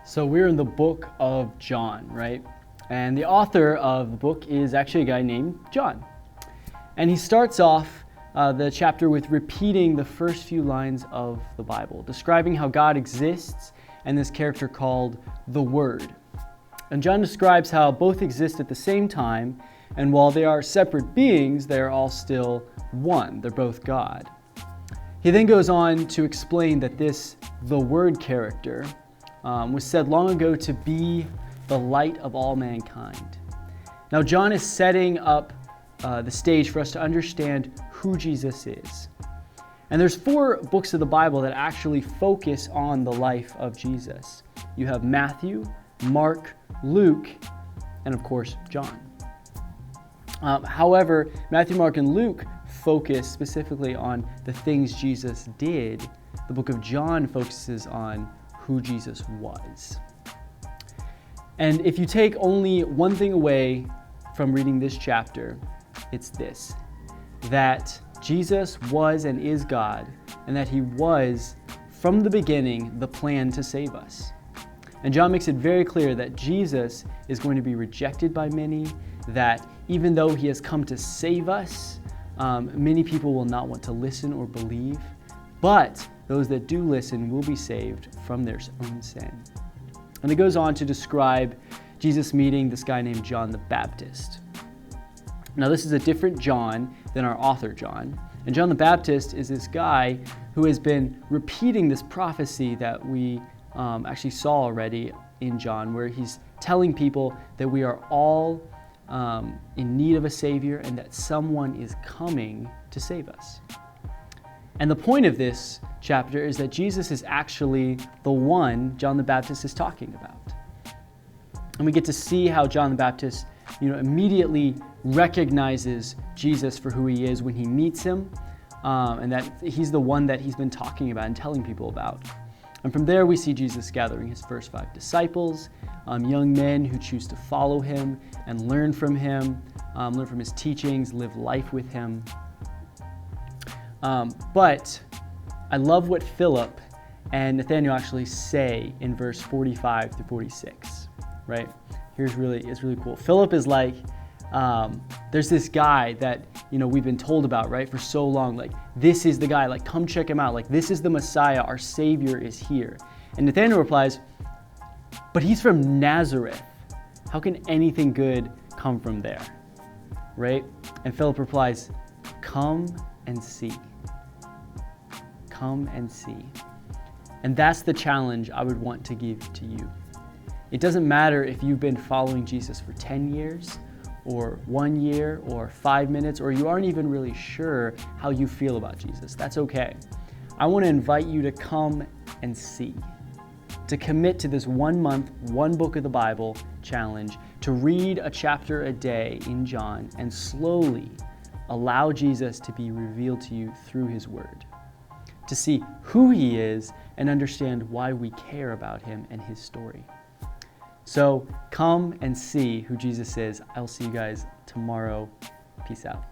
So we're in the book of John, right? And the author of the book is actually a guy named John. And he starts off the chapter with repeating the first few lines of the Bible, describing how God exists and this character called the Word. And John describes how both exist at the same time, and while they are separate beings, they are all still one. They're both God. He then goes on to explain that the Word character, was said long ago to be the light of all mankind. Now, John is setting up the stage for us to understand who Jesus is. And there's 4 books of the Bible that actually focus on the life of Jesus. You have Matthew, Mark, Luke, and of course, John. However, Matthew, Mark, and Luke focus specifically on the things Jesus did. The book of John focuses on who Jesus was. And if you take only one thing away from reading this chapter, it's this: that Jesus was and is God, and that he was, from the beginning, the plan to save us. And John makes it very clear that Jesus is going to be rejected by many, that even though he has come to save us, many people will not want to listen or believe, but those that do listen will be saved from their own sin. And it goes on to describe Jesus meeting this guy named John the Baptist. Now, this is a different John than our author John. And John the Baptist is this guy who has been repeating this prophecy that we actually saw already in John, where he's telling people that we are all in need of a Savior and that someone is coming to save us. And the point of this chapter is that Jesus is actually the one John the Baptist is talking about. And we get to see how John the Baptist, immediately recognizes Jesus for who he is when he meets him, and that he's the one that he's been talking about and telling people about. And from there, we see Jesus gathering his first 5 disciples, young men who choose to follow him and learn from him, learn from his teachings, live life with him. But I love what Philip and Nathaniel actually say in verse 45 through 46, right? It's really cool. Philip is like, there's this guy that, we've been told about, right, for so long. Like, this is the guy, like, come check him out. Like, this is the Messiah. Our Savior is here. And Nathaniel replies, but he's from Nazareth. How can anything good come from there, right? And Philip replies, come and see. Come and see. And that's the challenge I would want to give to you. It doesn't matter if you've been following Jesus for 10 years or 1 year or 5 minutes, or you aren't even really sure how you feel about Jesus. That's okay. I want to invite you to come and see, to commit to this 1 month, 1 book of the Bible challenge, to read a chapter a day in John and slowly allow Jesus to be revealed to you through his word, to see who he is and understand why we care about him and his story. So come and see who Jesus is. I'll see you guys tomorrow. Peace out.